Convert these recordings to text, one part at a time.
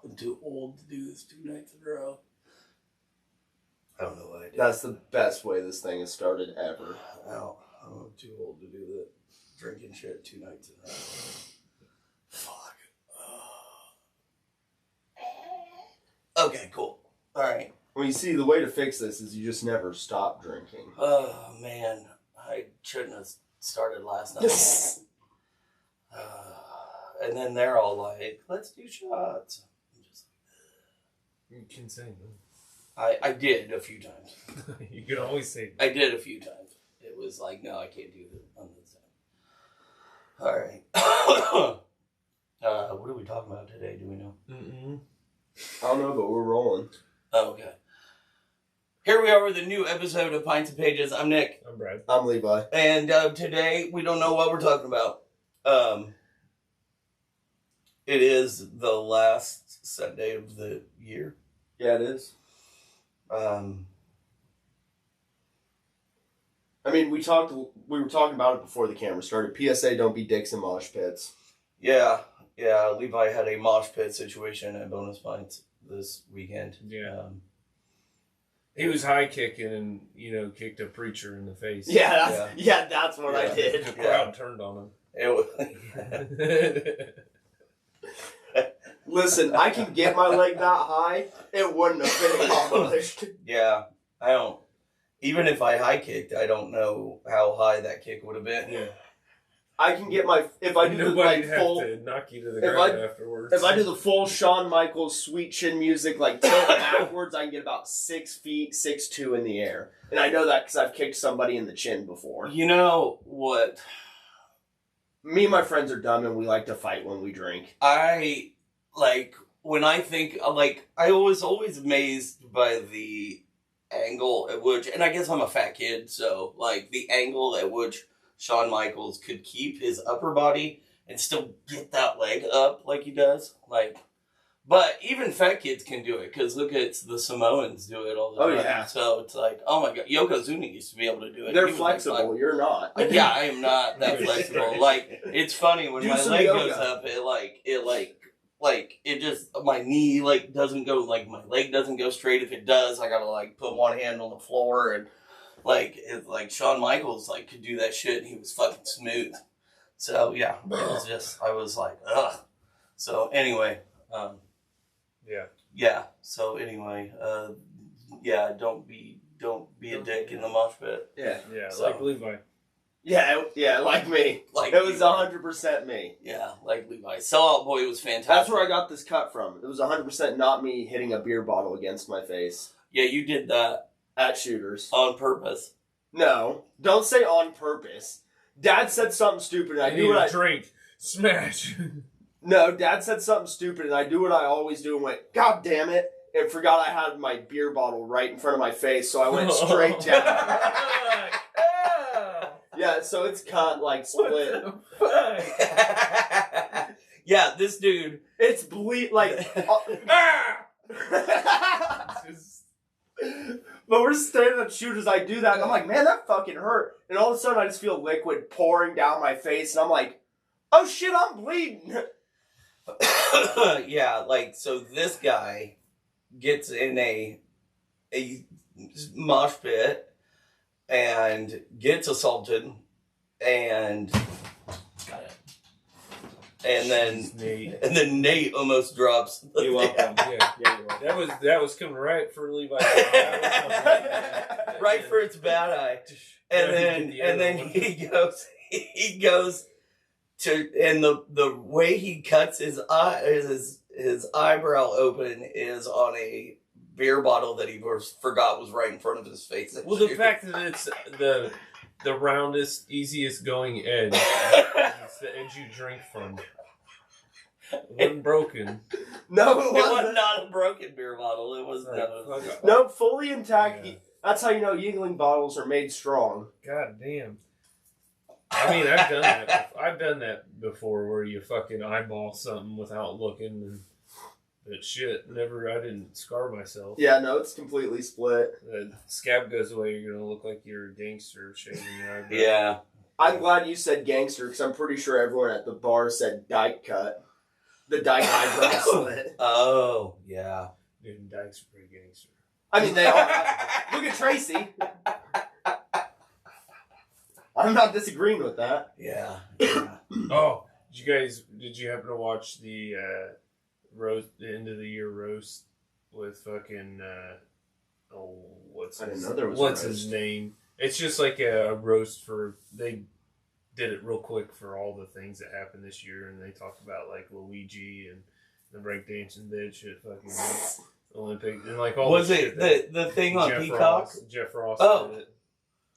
I'm too old to do this 2 nights in a row. I don't know what I did. That's the best way this thing has started ever. I'm too old to do the drinking shit 2 nights in a row. Fuck. Okay, cool. All right. Well, you see, the way to fix this is you just never stop drinking. Oh, man. I shouldn't have started last night. And then they're all like, let's do shots. I'm just like, you can say no. I did a few times. You can always say no. I did a few times. It was like, no, I can't do it on this time. All right. What are we talking about today? Do we know? I don't know, but we're rolling. Oh, okay. Here we are with a new episode of Pints and Pages. I'm Nick. I'm Brad. I'm Levi. And today, we don't know what we're talking about. It is the last Sunday of the year. Yeah, it is. I mean, we were talking about it before the camera started. PSA, don't be dicks in mosh pits. Yeah. Levi had a mosh pit situation at Bonus Pints this weekend. Yeah. He was high kicking and, kicked a preacher in the face. Yeah, that's what I did. The crowd turned on him. It was, Listen, I can get my leg that high, it wouldn't have been accomplished. Yeah, I don't. Even if I high kicked, I don't know how high that kick would have been. Yeah. I can get my if I do Nobody the full to knock you to the ground afterwards. If I do the full Shawn Michaels sweet chin music, like tilt backwards, I can get about 6 feet, 6'2" in the air, and I know that because I've kicked somebody in the chin before. You know what? Me and my friends are dumb, and we like to fight when we drink. When I think, I was always amazed by the angle at which, and I guess I'm a fat kid, so, the angle at which Shawn Michaels could keep his upper body and still get that leg up like he does. But even fat kids can do it, because look at the Samoans do it all the time. Oh, yeah. So it's like, oh my God, Yokozuna used to be able to do it. They're flexible, you're not. Yeah, I am not that flexible. It's funny, when my leg goes up, it just, my knee, doesn't go, my leg doesn't go straight. If it does, I gotta, put one hand on the floor, and, Shawn Michaels, could do that shit, and he was fucking smooth. So, yeah, but it was just, I was like, ugh. So, anyway, Yeah, so anyway, don't be a dick in the mosh pit. Yeah, so. Like Levi. Yeah, like me. It was 100% me. Yeah, like Levi. Sellout Boy was fantastic. That's where I got this cut from. It was 100% not me hitting a beer bottle against my face. Yeah, you did that. At Shooters. On purpose. No, don't say on purpose. Dad said something stupid and I knew what I... drink. Smash. No, Dad said something stupid and I do what I always do and went, God damn it, and forgot I had my beer bottle right in front of my face, so I went straight down. Yeah, so it's cut, split. What the fuck? Yeah, this dude. It's But we're standing at Shooters, I do that, and I'm like, man, that fucking hurt. And all of a sudden, I just feel liquid pouring down my face, and I'm like, oh shit, I'm bleeding. Yeah, so this guy gets in a mosh pit and gets assaulted, and then Nate almost drops. You're welcome. Yeah, you're welcome. That was coming right for Levi. Right for its bad eye. And then he goes to, and the way he cuts his eyebrow open is on a beer bottle that he forgot was right in front of his face. Well, the fact that it's the roundest, easiest going edge, it's the edge you drink from. It wasn't broken. No, it was not a broken beer bottle. It was no, fully intact. Yeah. That's how you know Yingling bottles are made strong. God damn. I mean, I've done that. I've done that before, where you fucking eyeball something without looking, but shit, I didn't scar myself. Yeah, no, it's completely split. The scab goes away, you're gonna look like you're a gangster shaving your eyebrow. Yeah. I'm glad you said gangster, because I'm pretty sure everyone at the bar said dyke cut. The Dyke Eye bracelet. Oh, yeah. Dude, Dyke's a pretty gangster. I mean, they are. Look at Tracy. I'm not disagreeing with that. Yeah. Oh, did you happen to watch the roast, the end of the year roast with fucking what's his name? It's just like a roast they did it real quick for all the things that happened this year, and they talked about like Luigi and the breakdancing bitch at fucking Olympic and like all. Was the it shit the thing on Peacock? Jeff Ross did it.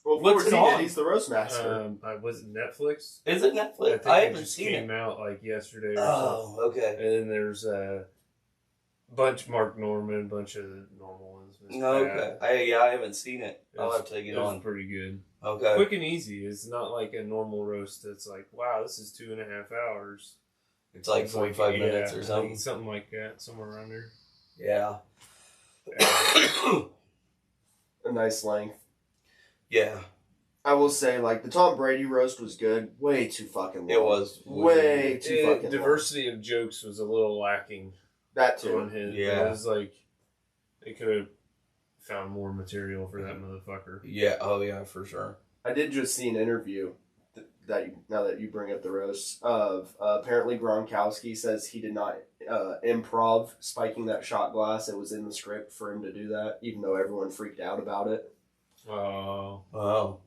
Well, what's it on? He's the roast master. Was it Netflix? Is it Netflix? I haven't seen it. Came out like yesterday. Or oh, okay. And then there's a bunch Mark Norman, a bunch of normal ones. Okay. I haven't seen it. I'll have to get on. Pretty good. Okay. Quick and easy. It's not like a normal roast that's like, wow, this is 2.5 hours. It's like 45 minutes or something. Something like that, somewhere around there. Yeah. A nice length. Yeah. I will say, like, the Tom Brady roast was good. Way too fucking long. It was. Way too fucking long. Diversity of jokes was a little lacking. That too. On his. Yeah. It was like, they could have found more material for that motherfucker. Yeah. Oh, yeah, for sure. I did just see an interview now that you bring up the roast of apparently Gronkowski says he did not improv spiking that shot glass. It was in the script for him to do that, even though everyone freaked out about it. Oh.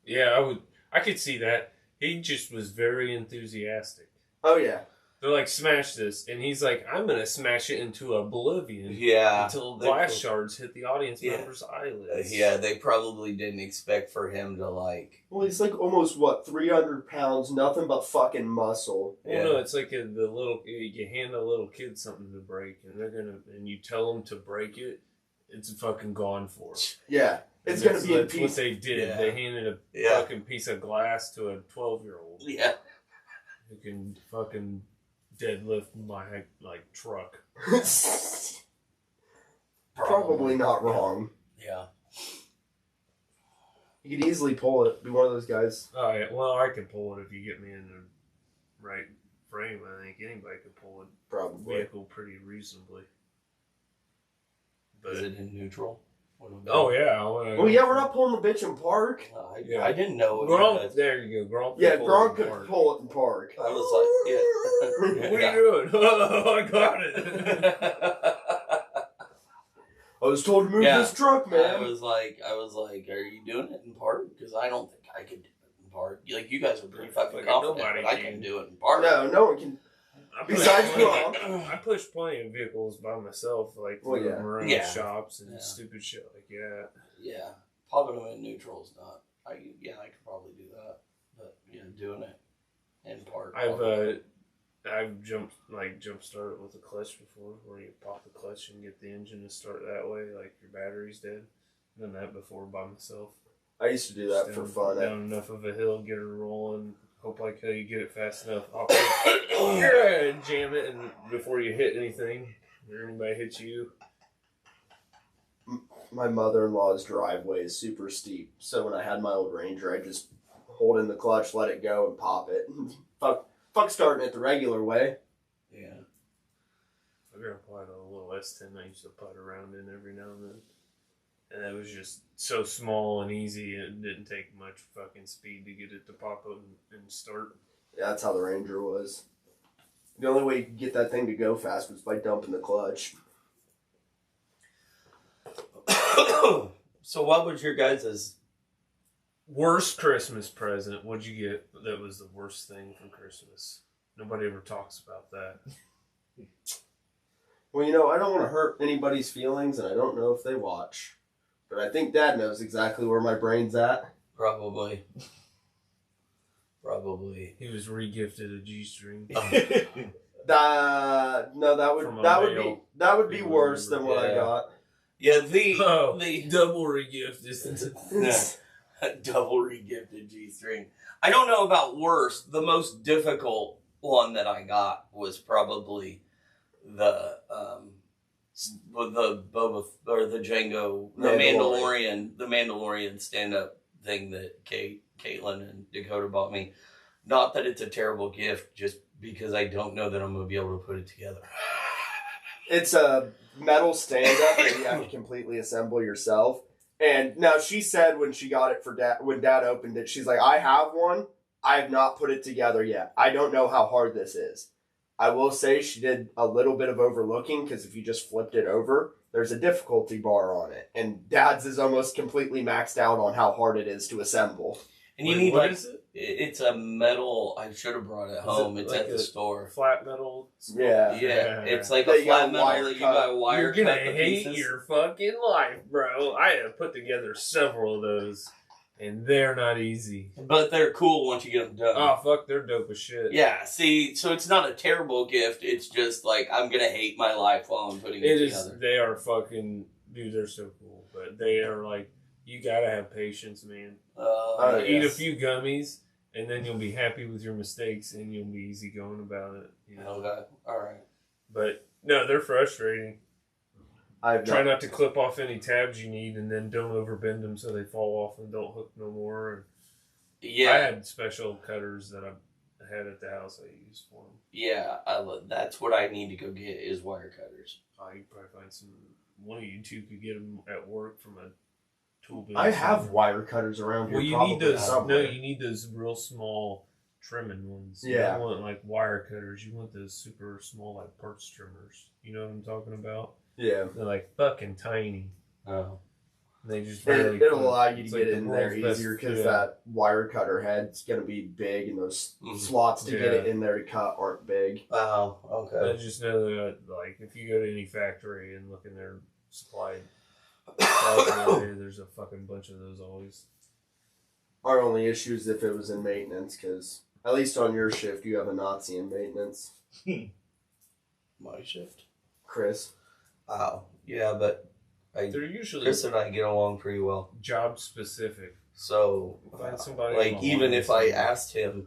Yeah, I could see that. He just was very enthusiastic. Oh, yeah. They're like, smash this. And he's like, I'm going to smash it into oblivion. Yeah. Until glass shards hit the audience member's eyelids. Yeah, they probably didn't expect for him to, like... Well, he's like almost, 300 pounds, nothing but fucking muscle. Well, no, it's like you hand a little kid something to break, and you tell them to break it, it's fucking gone for. Yeah. It's going to be a piece. piece. What they did. Yeah. They handed a fucking piece of glass to a 12-year-old. Yeah. Who can fucking deadlift my, like, truck. Probably not wrong. Yeah. You could easily pull it. Be one of those guys. Oh, yeah. Well, I can pull it if you get me in the right frame. I think anybody could pull it. Probably. Vehicle pretty reasonably. But is it in neutral? Oh, yeah. Well, yeah, we're not pulling the bitch in park. I didn't know. Gronk, there you go. Gronk. Yeah, Gronk could pull it in park. I was like, yeah. What are you doing? Oh, I got it. I was told to move this truck, man. I was like, are you doing it in park? Because I don't think I could do it in park. Like, you guys are pretty fucking confident, but I can do it in park. No one can. Besides Gronk. I push plenty of vehicles by myself, like around shops and stupid shit like that. Yeah, popping them in neutral is not. I could probably do that, but doing it in park. I've jump started with a clutch before, where you pop the clutch and get the engine to start that way, like your battery's dead. I've done that before by myself. I used to do that for fun. Down enough of a hill, get her rolling. Hope like how you get it fast enough. And jam it, and before you hit anything, or anybody hits you. My mother-in-law's driveway is super steep, so when I had my old Ranger, I just hold in the clutch, let it go, and pop it. Fuck starting it the regular way. Yeah. My grandpa had a little S10 I used to putt around in every now and then. And it was just so small and easy, it didn't take much fucking speed to get it to pop up and start. Yeah, that's how the Ranger was. The only way you could get that thing to go fast was by dumping the clutch. So what was your guys' worst Christmas present? What'd you get that was the worst thing from Christmas? Nobody ever talks about that. Well, I don't want to hurt anybody's feelings, and I don't know if they watch. But I think Dad knows exactly where my brain's at. Probably. He was re-gifted a G-string. No, that would be worse than what I got. Yeah, the double re-gift is double re-gifted G-string. I don't know about worse. The most difficult one that I got was probably the Boba or the Django, the Mandalorian stand-up thing that Caitlin and Dakota bought me. Not that it's a terrible gift, just because I don't know that I'm going to be able to put it together. It's a metal stand-up that you have to completely assemble yourself. And now she said when she got it for Dad, when Dad opened it, she's like, I have one. I have not put it together yet. I don't know how hard this is. I will say she did a little bit of overlooking because if you just flipped it over, there's a difficulty bar on it. And Dad's is almost completely maxed out on how hard it is to assemble. And you need, like, it's a metal, I should have brought it home. It's like at the store. Flat metal? Yeah. It's like a flat metal that you got wire cut. You're going to hate your fucking life, bro. I have put together several of those, and they're not easy. But they're cool once you get them done. Oh, fuck, they're dope as shit. Yeah, see, so it's not a terrible gift. It's just like, I'm going to hate my life while I'm putting it together. They are fucking, dude, they're so cool. But they are like, you gotta have patience, man. Eat a few gummies, and then you'll be happy with your mistakes, and you'll be easy going about it. You know? Okay, all right. But no, they're frustrating. Try not to clip off any tabs you need, and then don't overbend them so they fall off and don't hook no more. Yeah, I had special cutters that I had at the house I used for them. Yeah, that's what I need to go get is wire cutters. You could probably find some. One of you two could get them at work from a tool. I have wire cutters around here. Well, you need those. No, you need those real small trimming ones. You don't want like wire cutters. You want those super small like parts trimmers. You know what I'm talking about? Yeah. They're like fucking tiny. Oh. They just it'll allow you to get in there easier because that wire cutter head's gonna be big and those slots to get it in there to cut aren't big. Oh, okay. I just know that like if you go to any factory and look in their supply. There's a fucking bunch of those always. Our only issue is if it was in maintenance, because at least on your shift you have a Nazi in maintenance. My shift? Chris. Oh, yeah, but they're usually Chris and I get along pretty well. Job specific. So, find somebody like, even if I asked him,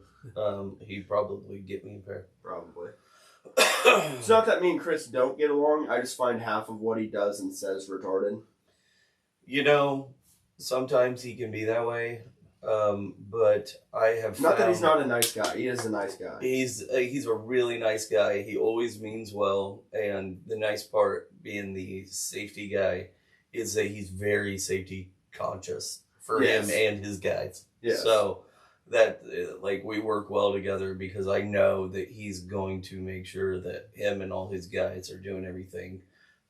he'd probably get me a pair. Probably. It's not that me and Chris don't get along. I just find half of what he does and says retarded. You know, sometimes he can be that way, but I have not that he's not a nice guy. He is a nice guy. He's a really nice guy. He always means well, and the nice part, being the safety guy, is that he's very safety conscious for him and his guys. Yes. So that, like, we work well together because I know that he's going to make sure that him and all his guys are doing everything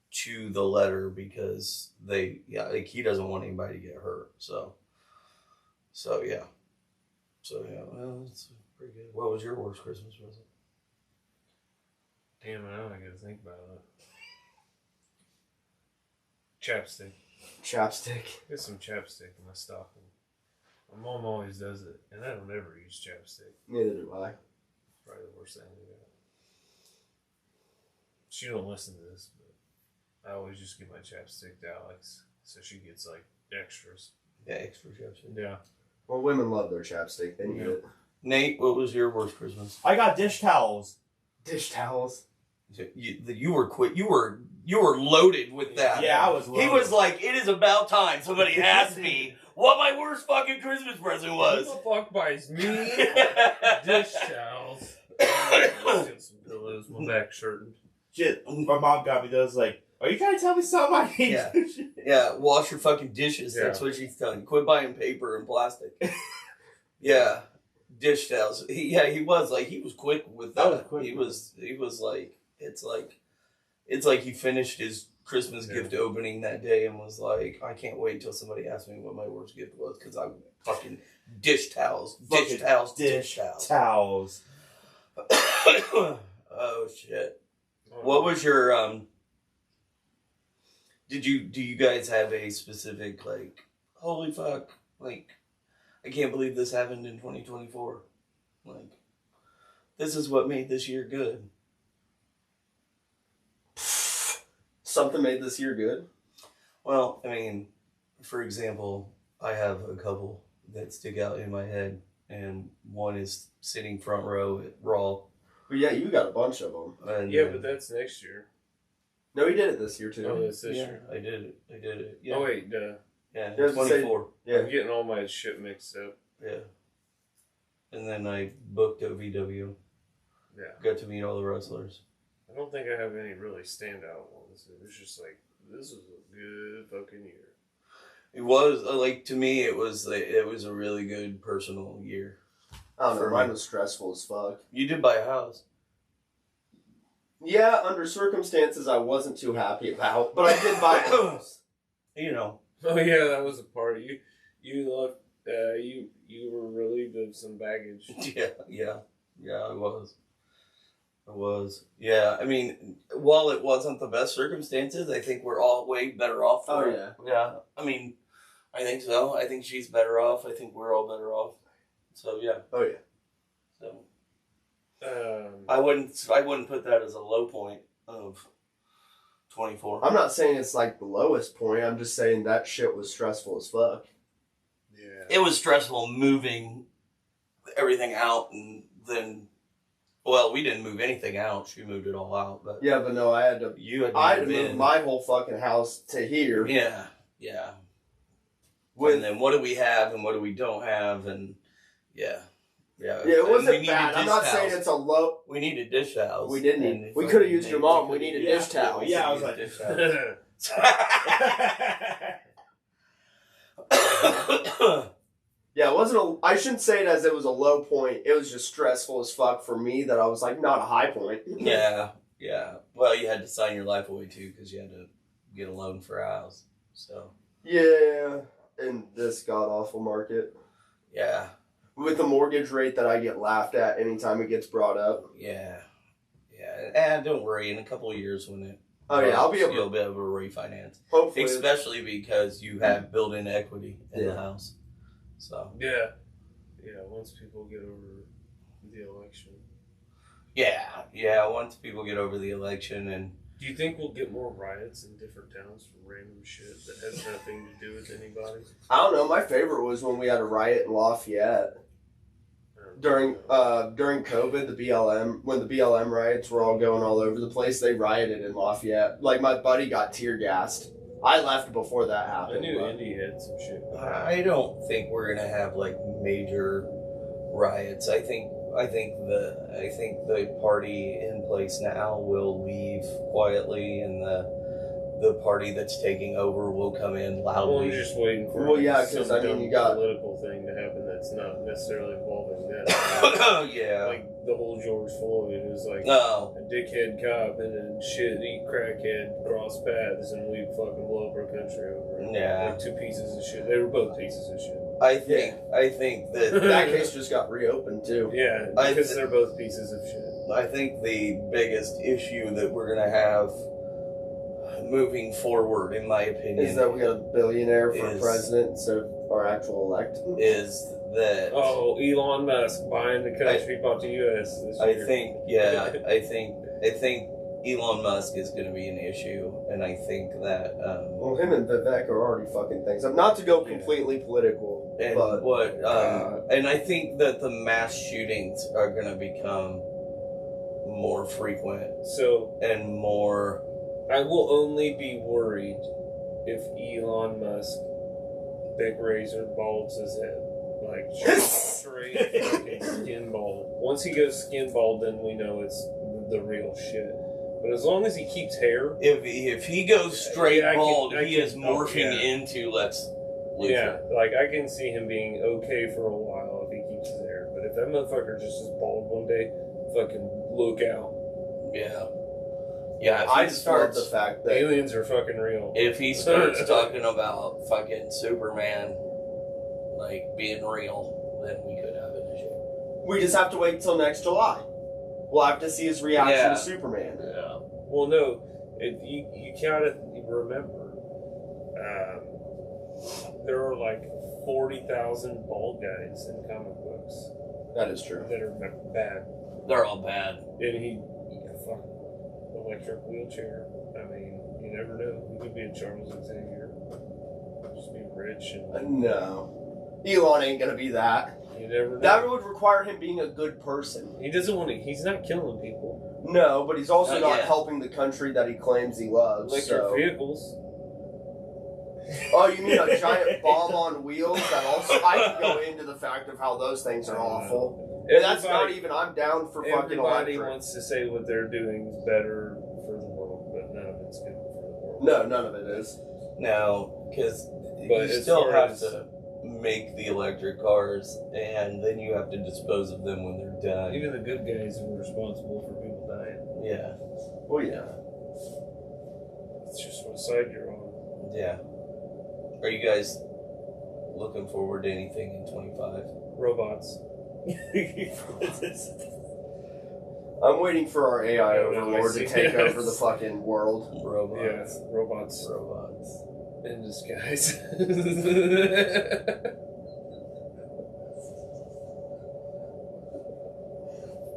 to the letter because he doesn't want anybody to get hurt. So yeah, well, that's pretty good. What was your worst Christmas present? Damn, now I gotta think about it. Chapstick. Get some chapstick in my stocking. My mom always does it, and I don't ever use chapstick. Neither do I. It's probably the worst thing to do. She don't listen to this, but I always just give my chapstick to Alex, so she gets like extras. Yeah, extra chapstick. Yeah. Well, women love their chapstick. They need it. Nate, what was your worst Christmas? I got dish towels. Dish towels. You were quick. You were loaded with that. Yeah, I was loaded. He was like, it is about time somebody asked me what my worst fucking Christmas present was. Who the fuck buys me dish towels? Get some pillows, my back shirted. Shit, my mom got me those, like, are you trying to tell me something I need Yeah. to do? Yeah, wash your fucking dishes. Yeah. That's what she's telling you. Quit buying paper and plastic. Yeah, dish towels. He was like, he was quick with that. I was quick. He was like, it's like he finished his Christmas gift opening that day and was like, I can't wait till somebody asks me what my worst gift was because I'm fucking dish towels. Dish Towels. Oh shit. What was your do you guys have a specific, like, holy fuck, like, I can't believe this happened in 2024. Like, this is what made this year good. Something made this year good? Well, I mean, for example, I have a couple that stick out in my head, and one is sitting front row at Raw. But yeah, you got a bunch of them. And, Yeah, but that's next year. No, he did it this year too. Oh, it's this yeah, year. I did it. Yeah. Oh wait, Yeah, Yeah, 24. Yeah. I'm getting all my shit mixed up. Yeah. And then I booked OVW. Yeah. Got to meet all the wrestlers. I don't think I have any really standout ones. It was just like, this was a good fucking year. It was like, to me, it was a really good personal year. I don't know. Mine was stressful as fuck. You did buy a house. Yeah, under circumstances I wasn't too happy about, but I did buy a house. You know. Oh yeah, that was a part. You left. You were relieved of some baggage. Yeah. I was. Yeah, I mean, while it wasn't the best circumstances, I think we're all way better off. For it. Yeah. I mean, I think so. I think she's better off. I think we're all better off. So yeah. Oh yeah. So. I wouldn't put that as a low point of 24. I'm not saying it's like the lowest point. I'm just saying that shit was stressful as fuck. Yeah. It was stressful moving everything out, and then, well, we didn't move anything out. She moved it all out, but yeah, but no, I had to move my whole fucking house to here. Yeah. And then what do we have and what do we don't have, and yeah. It wasn't bad. I'm not saying it's a low. We need a dish towel. We didn't. We could have used your mom. We needed dish towels. Yeah, I was like, dish Yeah, it wasn't I shouldn't say it as it was a low point. It was just stressful as fuck for me that I was like, not a high point. Yeah. Well, you had to sign your life away too because you had to get a loan for a house. So. Yeah, in this god awful market. Yeah. With the mortgage rate that I get laughed at anytime it gets brought up. Yeah. And don't worry, in a couple of years when it. I'll be able to refinance. Hopefully. Especially because you have built-in equity in the house. So. Yeah, once people get over the election. Yeah, once people get over the election and... Do you think we'll get more riots in different towns from random shit that has nothing to do with anybody? I don't know. My favorite was when we had a riot in Lafayette. During COVID, when the BLM riots were all going all over the place, they rioted in Lafayette. Like, my buddy got tear gassed. I left before that happened. I knew Indy had some shit. I don't think we're gonna have like major riots. I think the party in place now will leave quietly, and the party that's taking over will come in loudly. Well, I'm just waiting for because I mean, you got political thing to happen that's not necessarily involving them. Yeah. Like the whole George Floyd is like a dickhead cop and then shitty crackhead cross paths, and we fucking blow up our country over it. Yeah. Like two pieces of shit. They were both pieces of shit. I think that case just got reopened too. Yeah, because they're both pieces of shit. I think the biggest issue that we're gonna have moving forward, in my opinion, is that we got a billionaire for president instead of our actual elect. Is that Elon Musk buying the country, bought the U.S. this year. I think Elon Musk is going to be an issue, and I think that well, him and Vivek are already fucking things up. Not to go completely political, and and I think that the mass shootings are going to become more frequent. And more. I will only be worried if Elon Musk big razor balds his head. Like straight fucking skin bald. Once he goes skin bald, then we know it's the real shit. But as long as he keeps hair, if he goes straight bald, he is morphing into Lex Luthor. Yeah, like I can see him being okay for a while if he keeps his hair. But if that motherfucker just is bald one day, fucking look out. Yeah. I just love the fact that aliens are fucking real. If he starts talking about fucking Superman like being real, then we could have an issue. We just have to wait until next July. We'll have to see his reaction to Superman. Yeah. Well, no, you gotta remember, there are like 40,000 bald guys in comic books. That is true. That are bad. They're all bad. And fuck, electric wheelchair. I mean, you never know. He could be a Charles Xavier. Just be rich and... No. Elon ain't gonna be that. You never know. That would require him being a good person. He doesn't want to... He's not killing people. No, but he's also not helping the country that he claims he loves. Electric vehicles. Oh, you mean a giant bomb on wheels? That also... I can go into the fact of how those things are awful. That's not even. I'm down for fucking electric. Everybody wants to say what they're doing is better for the world, but none of it's good for the world. No, none of it is. No, because you still have to make the electric cars, and then you have to dispose of them when they're done. Even the good guys are responsible for people dying. Yeah. Well, yeah. It's just what side you're on. Yeah. Are you guys looking forward to anything in 25? Robots. I'm waiting for our AI overlord to take over the fucking world. Robots. Yeah, robots. Robots. In disguise.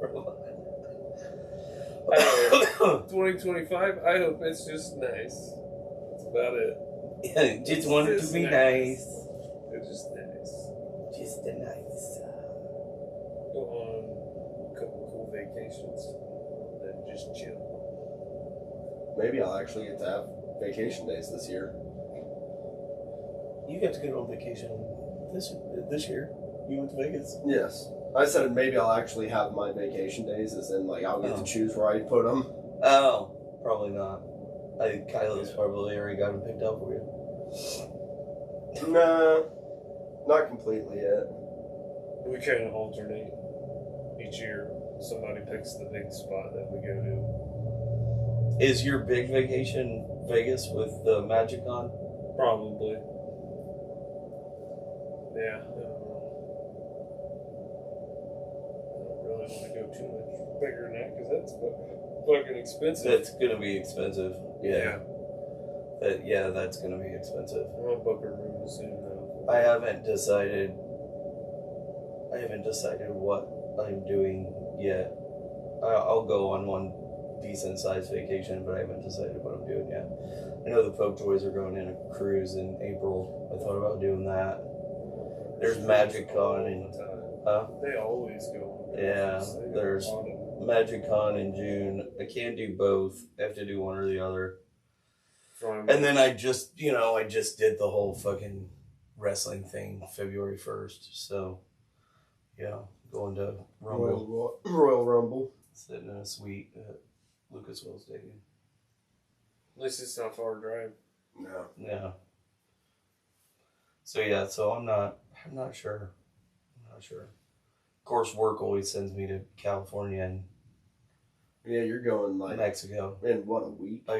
Robots. 2025, I hope it's just nice. That's about it. Yeah, just want it to be nice. It's just nice. Just a nice. Go on a couple cool vacations. Then just chill. Maybe I'll actually get to have vacation days this year. You got to go on vacation this year. You went to Vegas. Yes. I said maybe I'll actually have my vacation days, as in, like, I'll get to choose where I put them. Oh, probably not. I think Kylo's probably already got them picked out for you. Nah, not completely yet. We kind of alternate each year. Somebody picks the big spot that we go to. Is your big vacation Vegas with the Magic on? Probably. Yeah. I don't really want to go too much bigger than that because that's fucking expensive. That's gonna be expensive. Yeah. That's gonna be expensive. I'm gonna book a room soon though. I haven't decided what I'm doing yet. I'll go on one decent sized vacation, but I haven't decided what I'm doing yet. I know the Pope Toys are going on a cruise in April. I thought about doing that. There's Magic Con and they always go on. Yeah, there's Magic Con in June. I can't do both. I have to do one or the other. And then I just did the whole fucking wrestling thing February 1st. So, yeah, going to Rumble. Royal Rumble. Sitting in a suite at Lucas Oil Stadium. At least it's not far to drive. No. Yeah. So yeah, I'm not sure. I'm not sure. Of course, work always sends me to California and yeah, you're going like Mexico in what, a week? I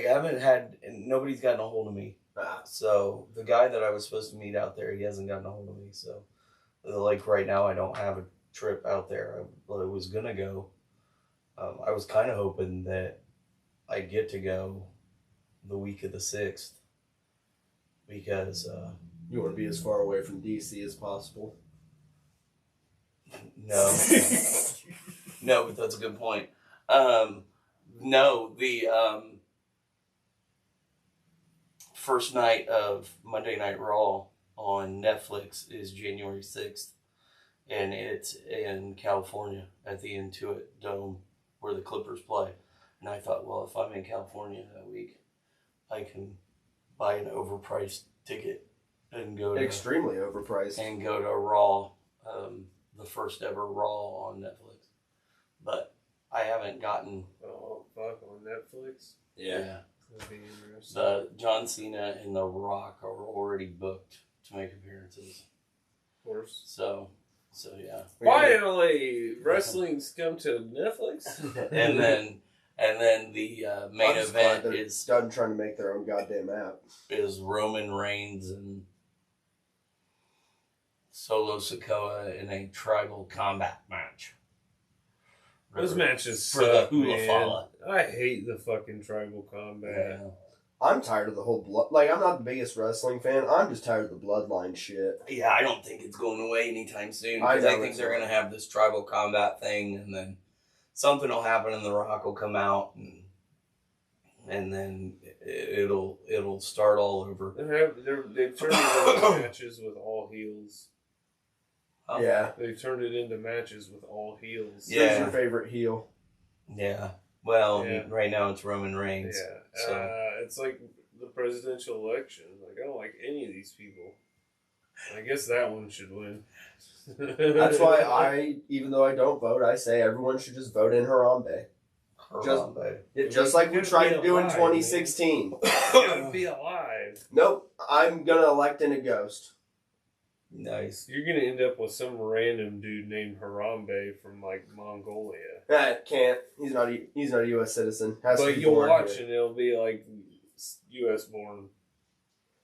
haven't had, nobody's gotten a hold of me. So the guy that I was supposed to meet out there, he hasn't gotten a hold of me. So like right now, I don't have a trip out there. I was gonna go. I was kind of hoping that I'd get to go the week of the 6th because you want to be as far away from DC as possible. No, no, but that's a good point. No, the first night of Monday Night Raw on Netflix is January 6th, and it's in California at the Intuit Dome where the Clippers play. And I thought, well, if I'm in California that week, I can buy an overpriced ticket and go to extremely overpriced and go to Raw, the first ever Raw on Netflix. But I haven't gotten. Oh fuck, on Netflix. Yeah. That'd be interesting. The John Cena and The Rock are already booked to make appearances. Of course. So yeah. Finally, wrestling's come to Netflix. and then the main event is done trying to make their own goddamn app. Is Roman Reigns and Solo Sikoa in a tribal combat match. Those matches for suck, the Hula Fala. I hate the fucking tribal combat. Yeah. I'm tired of the whole blood. Like, I'm not the biggest wrestling fan. I'm just tired of the bloodline shit. Yeah, I don't think it's going away anytime soon. Because I think they're going to have this tribal combat thing, and then something will happen, and The Rock will come out, and then it'll start all over. They've turned it into matches with all heels. Oh. Yeah. They've turned it into matches with all heels. Yeah. Who's your favorite heel? Yeah. Well, right now it's Roman Reigns. Yeah. So. It's like the presidential election. Like, I don't like any of these people. I guess that one should win. That's why even though I don't vote, I say everyone should just vote in Harambe. Just like we tried to do in 2016. You gotta be alive. Nope, I'm gonna elect in a ghost. Nice. You're gonna end up with some random dude named Harambe from like Mongolia. Can't. He's not a U.S. citizen. But you'll watch and it'll be like U.S. born.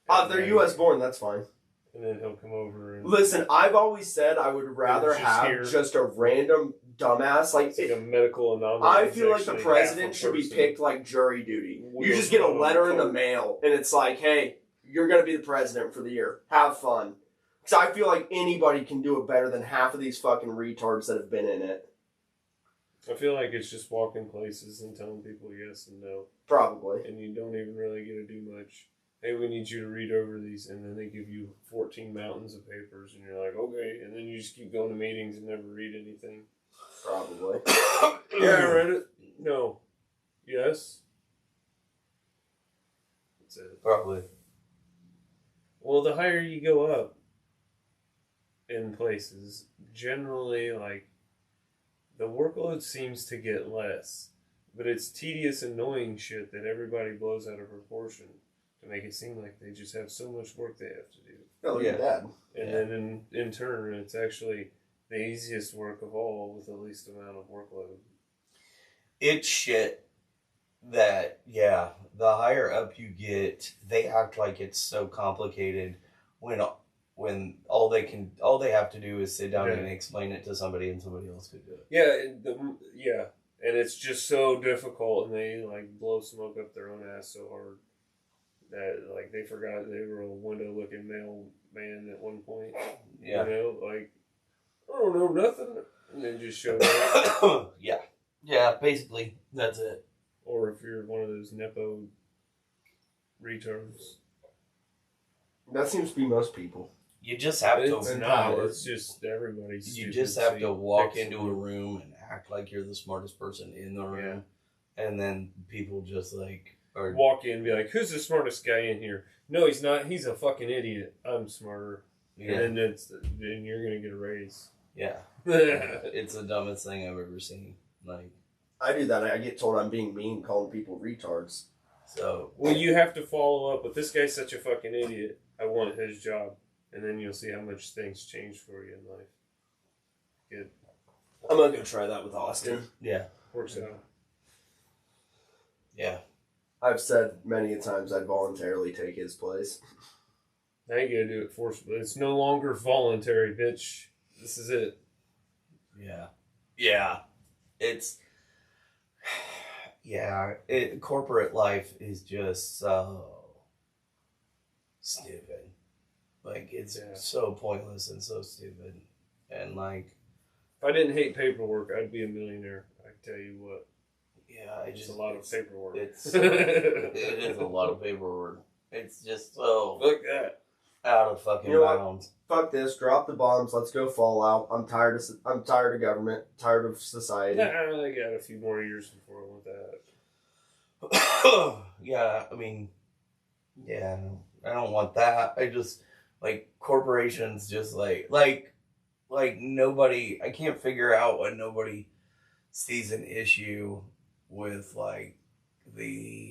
If they're U.S. born, that's fine. And then he'll come over and... Listen, I've always said I would rather have just a random dumbass. Like a medical anomaly. I feel like the president should be picked like jury duty. You just get a letter in the mail, and it's like, hey, you're going to be the president for the year. Have fun. Because I feel like anybody can do it better than half of these fucking retards that have been in it. I feel like it's just walking places and telling people yes and no. Probably. And you don't even really get to do much. Hey, we need you to read over these, and then they give you 14 mountains of papers, and you're like, okay, and then you just keep going to meetings and never read anything. Probably. Yeah, I read it. No. Yes. That's it. Probably. Well, the higher you go up in places, generally, like, the workload seems to get less, but it's tedious, annoying shit that everybody blows out of proportion. To make it seem like they just have so much work they have to do. Oh, yeah. Dad. And then in turn, it's actually the easiest work of all with the least amount of workload. It's shit that, the higher up you get, they act like it's so complicated when all they have to do is sit down and explain it to somebody and somebody else could do it. And it's just so difficult, and they like blow smoke up their own ass so hard. That, like, they forgot they were a window-looking mailman at one point. Yeah. You know, like, I don't know nothing. And then just showed up. Yeah. Yeah, basically, that's it. Or if you're one of those Nepo retards. That seems to be most people. You just have to... It's not. It's just everybody's You just have to walk into a room and act like you're the smartest person in the room. Yeah. And then people just, like... Or walk in and be like, who's the smartest guy in here? No, he's not. He's a fucking idiot. I'm smarter. Yeah. And then you're going to get a raise. Yeah. It's the dumbest thing I've ever seen. Like, I do that. I get told I'm being mean, calling people retards. So, well, you have to follow up with, this guy's such a fucking idiot. I want his job. And then you'll see how much things change for you in life. Good. I'm going to go try that with Austin. Yeah. Works out. Yeah. I've said many a times I'd voluntarily take his place. Now you gotta do it forcibly. It's no longer voluntary, bitch. This is it. Yeah. Yeah. It's... Yeah. Corporate life is just so... stupid. Like, it's so pointless and so stupid. And, like... If I didn't hate paperwork, I'd be a millionaire. I can tell you what. Yeah, it's a lot of paperwork. It is a lot of paperwork. It's just so... Look at that. Out of fucking bounds. Fuck this. Drop the bombs. Let's go Fallout. I'm tired of government. Tired of society. I got a few more years before I want that. Yeah, I mean... Yeah, I don't want that. I just... Like, corporations just like nobody... I can't figure out why nobody sees an issue with, like, they're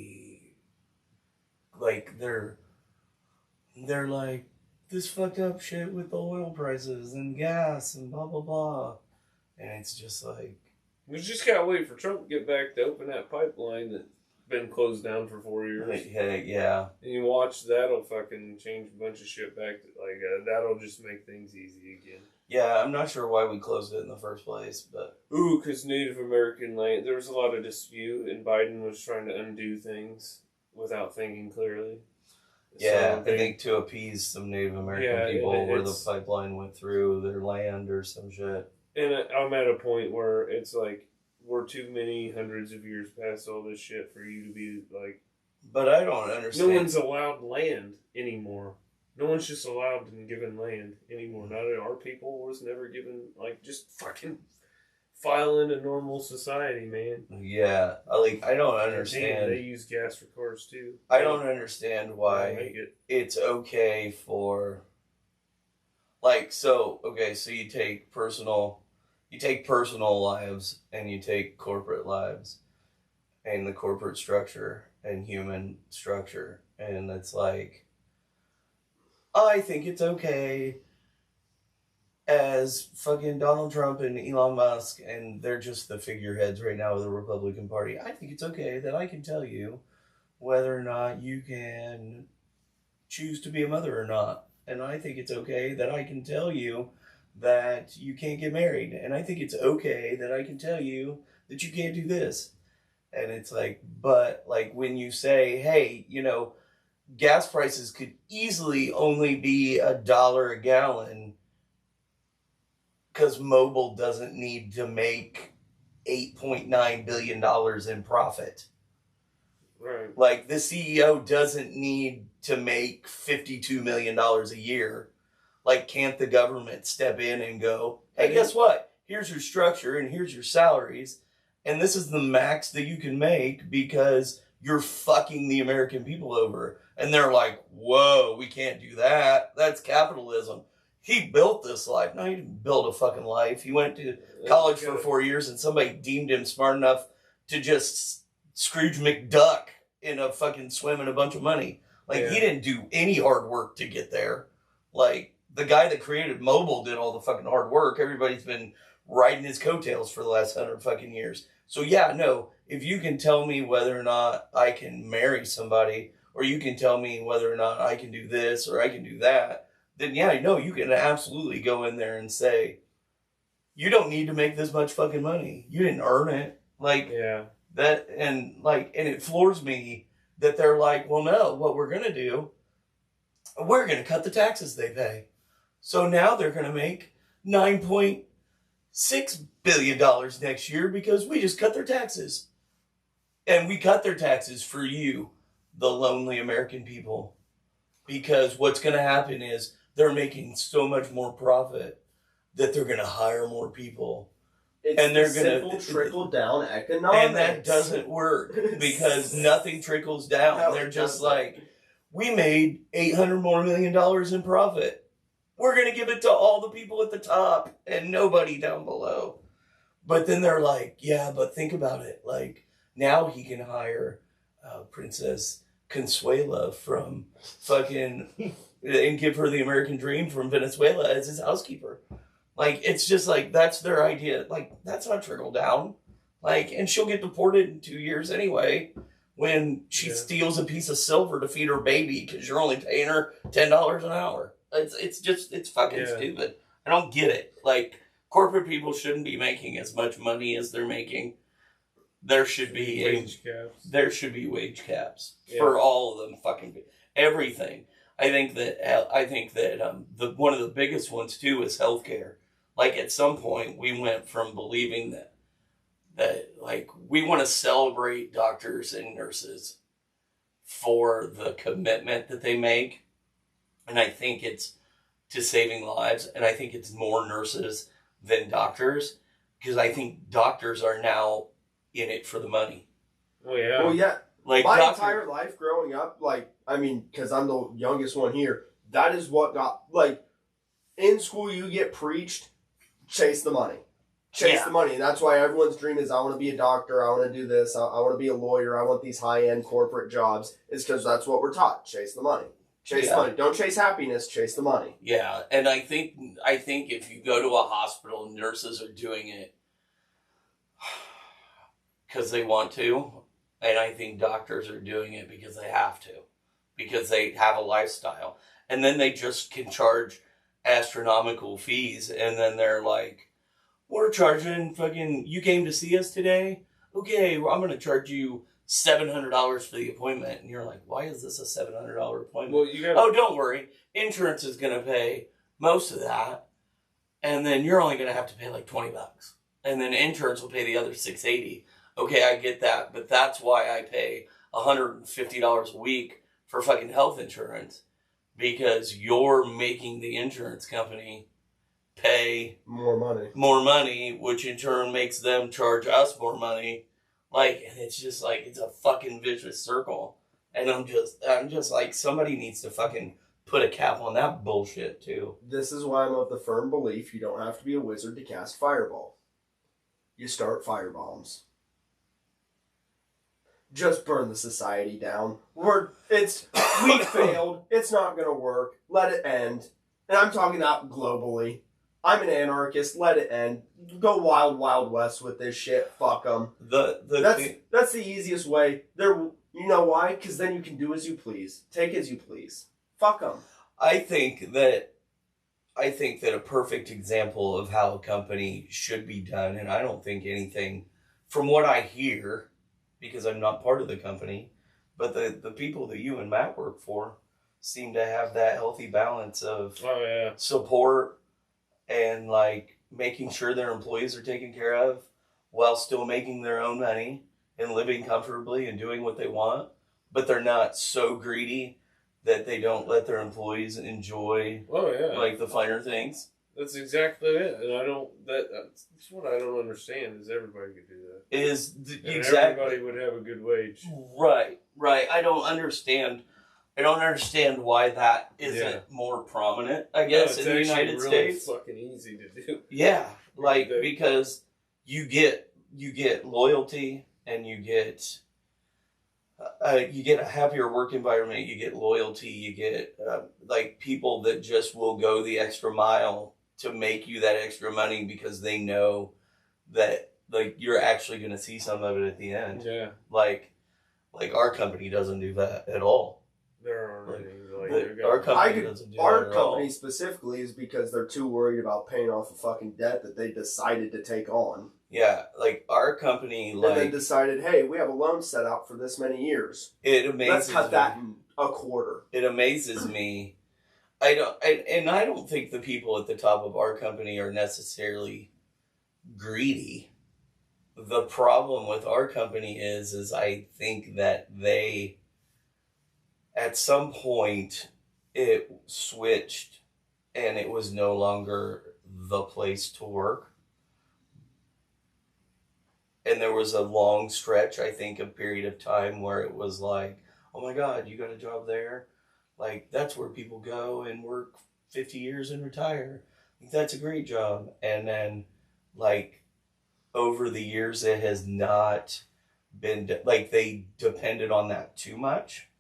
like, this fucked up shit with the oil prices and gas and blah, blah, blah. And it's just like... We just gotta wait for Trump to get back to open that pipeline that's been closed down for 4 years. Yeah. And you watch, that'll fucking change a bunch of shit back to, like, that'll just make things easy again. Yeah, I'm not sure why we closed it in the first place, but... Ooh, because Native American land, there was a lot of dispute, and Biden was trying to undo things without thinking clearly. Yeah, so I think to appease some Native American people where the pipeline went through their land or some shit. And I'm at a point where it's like, we're too many hundreds of years past all this shit for you to be like... But I don't understand. No one's allowed land anymore. No one's just allowed and given land anymore. Not our people was never given, like, just fucking file into normal society, man. Yeah, I don't understand. Damn, they use gas for cars too. I don't understand why it's okay for Like, so you take personal lives and you take corporate lives and the corporate structure and human structure, and it's like, I think it's okay as fucking Donald Trump and Elon Musk, and they're just the figureheads right now of the Republican Party. I think it's okay that I can tell you whether or not you can choose to be a mother or not. And I think it's okay that I can tell you that you can't get married. And I think it's okay that I can tell you that you can't do this. And it's like, but like when you say, hey, you know, gas prices could easily only be $1 a gallon because Mobil doesn't need to make $8.9 billion in profit. Right. Like, the CEO doesn't need to make $52 million a year. Like, can't the government step in and go, hey, guess what? Here's your structure and here's your salaries. And this is the max that you can make because you're fucking the American people over. And they're like, whoa, we can't do that. That's capitalism. He built this life. No, he didn't build a fucking life. He went to college for 4 years and somebody deemed him smart enough to just Scrooge McDuck in a fucking swim in a bunch of money. Like, he didn't do any hard work to get there. Like, the guy that created Mobil did all the fucking hard work. Everybody's been riding his coattails for the last 100 fucking years. So yeah, no, if you can tell me whether or not I can marry somebody, or you can tell me whether or not I can do this or I can do that, then yeah, no, you can absolutely go in there and say, you don't need to make this much fucking money. You didn't earn it. Like, that, and it floors me that they're like, well, no, what we're going to do, we're going to cut the taxes they pay. So now they're going to make $9.6 billion next year because we just cut their taxes. And we cut their taxes for you, the lonely American people. Because what's going to happen is they're making so much more profit that they're going to hire more people. And they're going to trickle down economics. And that doesn't work because nothing trickles down. No, they're just like, we made $800 million more in profit. We're going to give it to all the people at the top and nobody down below. But then they're like, yeah, but think about it. Like, now he can hire Princess Consuela from fucking, and give her the American dream from Venezuela as his housekeeper. Like, it's just like, that's their idea. Like, that's not trickle down. Like, and she'll get deported in 2 years anyway when she steals a piece of silver to feed her baby because you're only paying her $10 an hour. It's fucking stupid. I don't get it. Like, corporate people shouldn't be making as much money as they're making. There should be wage caps. There should be wage caps for all of them. Fucking everything. I think that one of the biggest ones too is healthcare. Like, at some point we went from believing that like we want to celebrate doctors and nurses for the commitment that they make. And I think it's to saving lives. And I think it's more nurses than doctors because I think doctors are now in it for the money. Oh, yeah. Well, yeah. Like, my entire life growing up, like, I mean, because I'm the youngest one here, that is what got, like, in school you get preached, chase the money. Chase the money. And that's why everyone's dream is, I want to be a doctor, I want to do this, I want to be a lawyer, I want these high-end corporate jobs. It's because that's what we're taught. Chase the money. Chase the money. Don't chase happiness, chase the money. Yeah, and I think if you go to a hospital, nurses are doing it because they want to, and I think doctors are doing it because they have to, because they have a lifestyle, and then they just can charge astronomical fees, and then they're like, we're charging fucking, you came to see us today? Okay, well, I'm going to charge you $700 for the appointment. And you're like, why is this a $700 appointment? Well, oh, don't worry. Insurance is going to pay most of that. And then you're only going to have to pay like $20. And then insurance will pay the other $680. Okay, I get that. But that's why I pay $150 a week for fucking health insurance. Because you're making the insurance company pay more money, which in turn makes them charge us more money. Like, and it's just like, it's a fucking vicious circle. And I'm just like, somebody needs to fucking put a cap on that bullshit too. This is why I'm of the firm belief you don't have to be a wizard to cast Fireball. You start firebombs. Just burn the society down. We failed. It's not gonna work. Let it end. And I'm talking about globally. I'm an anarchist. Let it end. Go wild, wild west with this shit. Fuck them. That's the easiest way. You know why? Because then you can do as you please. Take as you please. Fuck them. I think that a perfect example of how a company should be done, and I don't think anything, from what I hear, because I'm not part of the company, but the people that you and Matt work for seem to have that healthy balance of support and like making sure their employees are taken care of while still making their own money and living comfortably and doing what they want, but they're not so greedy that they don't let their employees enjoy like the finer things. That's exactly it, and that's what I don't understand is everybody could do that. Everybody would have a good wage. Right. I don't understand why that isn't more prominent, I guess, in the United States. It's fucking easy to do. Yeah, because you get loyalty and you get a happier work environment, you get loyalty, you get people that just will go the extra mile to make you that extra money because they know that you're actually going to see some of it at the end. Yeah. Like our company doesn't do that at all. There aren't any. Our company doesn't do that at all. Our company specifically is because they're too worried about paying off a fucking debt that they decided to take on. Yeah, our company, and then decided, hey, we have a loan set out for this many years. It amazes Let's cut that in a quarter. It amazes me. I don't think the people at the top of our company are necessarily greedy. The problem with our company is I think that they, at some point, it switched and it was no longer the place to work. And there was a long stretch, I think, a period of time where it was like, oh my God, you got a job there? That's where people go and work 50 years and retire. That's a great job. And then, over the years, it has not been, they depended on that too much.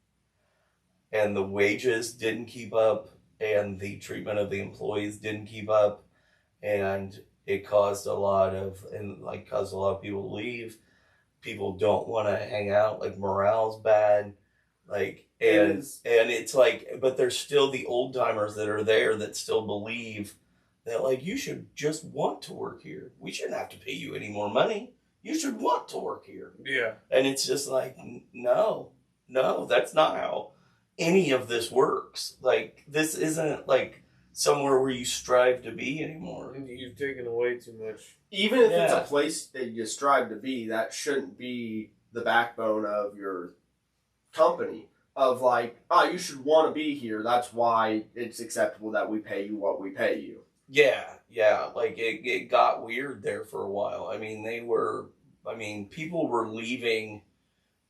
And the wages didn't keep up, and the treatment of the employees didn't keep up. And it caused a lot of people to leave. People don't want to hang out. Morale's bad. And it's but there's still the old timers that are there that still believe that you should just want to work here. We shouldn't have to pay you any more money. You should want to work here. Yeah. And it's just no, that's not how any of this works. This isn't somewhere where you strive to be anymore. You've taken away too much. Even if it's a place that you strive to be, that shouldn't be the backbone of your company. Of you should want to be here. That's why it's acceptable that we pay you what we pay you. Yeah. It got weird there for a while. People were leaving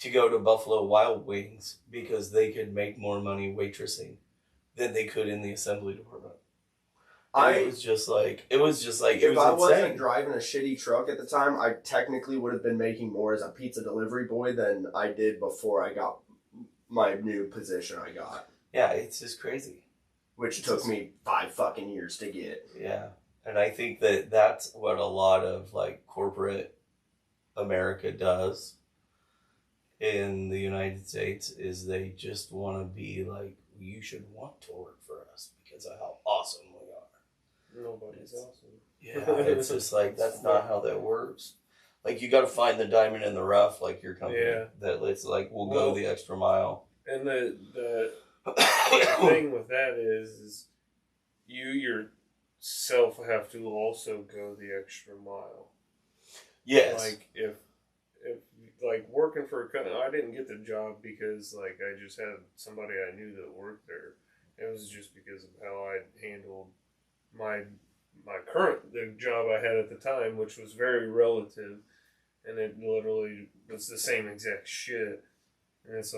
to go to Buffalo Wild Wings because they could make more money waitressing than they could in the assembly department. It was if I wasn't driving a shitty truck at the time, I technically would have been making more as a pizza delivery boy than I did before I got my new position I got. Yeah, it's just crazy. Which took me 5 fucking years to get. Yeah. And I think that's what a lot of corporate America does in the United States is they just want to be you should want to work for us because of how awesome we are. Nobody's awesome. Yeah, it's just that's not how that works. You got to find the diamond in the rough, your company. Yeah. That it's we'll go the extra mile. And the thing with that is you yourself have to also go the extra mile. Yes. If working for a company, I didn't get the job because I just had somebody I knew that worked there. It was just because of how I handled my the job I had at the time, which was very relative, and it literally was the same exact shit. And it's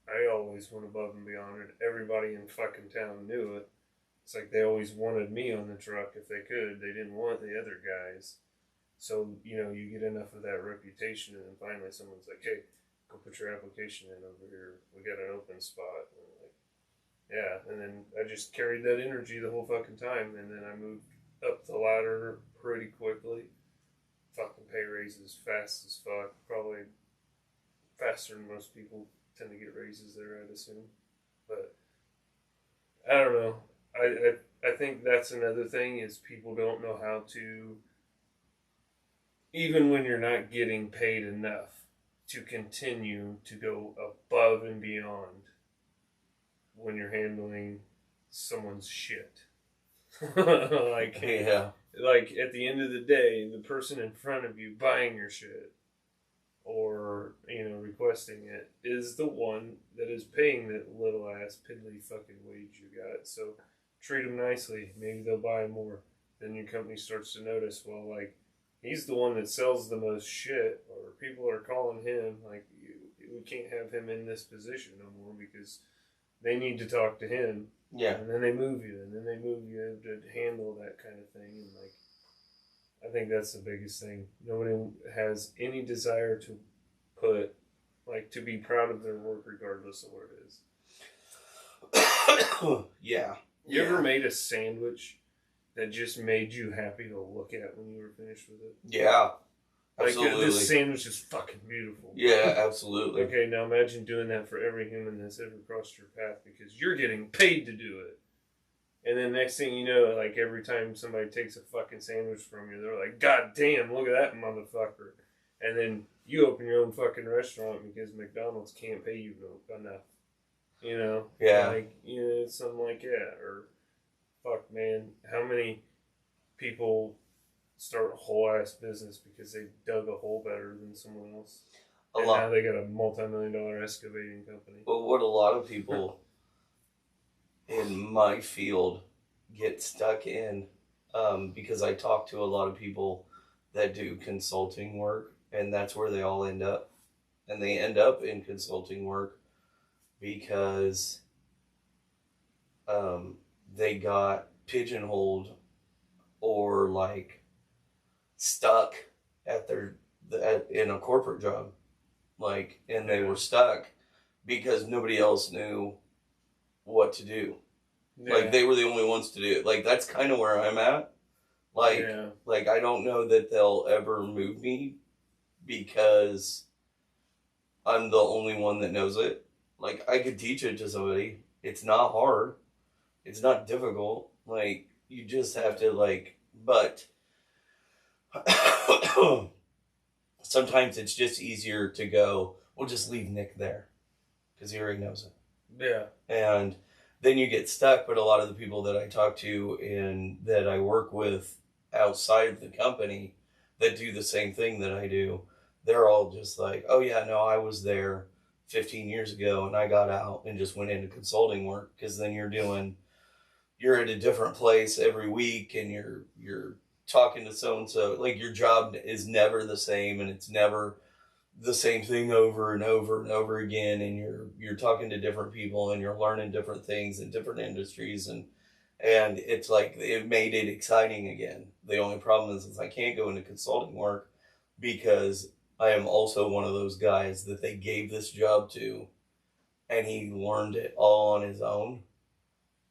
I always went above and beyond it. Everybody in fucking town knew it. It's like they always wanted me on the truck if they could. They didn't want the other guys. So, you know, you get enough of that reputation, and then finally someone's like, hey, go put your application in over here. We got an open spot. And I'm like, yeah. And then I just carried that energy the whole fucking time. And then I moved up the ladder pretty quickly. Fucking pay raises fast as fuck. Probably faster than most people tend to get raises there, I'd assume. But I don't know. I think that's another thing is people don't know how to, even when you're not getting paid enough, to continue to go above and beyond when you're handling someone's shit. Like, Yeah. Like at the end of the day, the person in front of you buying your shit or, you know, requesting it is the one that is paying that little ass piddly fucking wage you got. So treat them nicely. Maybe they'll buy more. Then your company starts to notice, well, like, he's the one that sells the most shit, or people are calling him, like, we can't have him in this position no more because they need to talk to him. Yeah. And then they move you, to handle that kind of thing. And, like, I think that's the biggest thing. Nobody has any desire to put, like, to be proud of their work regardless of what it is. Yeah. You ever made a sandwich that just made you happy to look at when you were finished with it? Yeah. Like, Absolutely. this sandwich is fucking beautiful. Yeah, absolutely. Okay, now imagine doing that for every human that's ever crossed your path because you're getting paid to do it. And then next thing you know, like, every time somebody takes a fucking sandwich from you, they're like, God damn, look at that motherfucker. And then you open your own fucking restaurant because McDonald's can't pay you enough. You know? Yeah. Like, you know, something like that. Or, fuck, man, how many people start a whole ass business because they dug a hole better than someone else? And now they got a multi-million-dollar excavating company. Well, what a lot of people in my field get stuck in, because I talk to a lot of people that do consulting work, and that's where they all end up. And they end up in consulting work because they got pigeonholed or, like, stuck at in a corporate job, like, and they were stuck because nobody else knew what to do. Yeah. Like, they were the only ones to do it. Like, that's kind of where I'm at. Like, like, I don't know that they'll ever move me because I'm the only one that knows it. Like, I could teach it to somebody. It's not hard. It's not difficult. Like, you just have to, like, but sometimes it's just easier to go, we'll just leave Nick there because he already knows it. Yeah. And then you get stuck. But a lot of the people that I talk to and that I work with outside of the company that do the same thing that I do, they're all just like, oh yeah, no, I was there 15 years ago and I got out and just went into consulting work. Because then you're at a different place every week and you're talking to so-and-so. Like, your job is never the same, and it's never the same thing over and over and over again, and you're talking to different people and you're learning different things in different industries, and it's like, it made it exciting again. The only problem is I can't go into consulting work because I am also one of those guys that they gave this job to, and he learned it all on his own,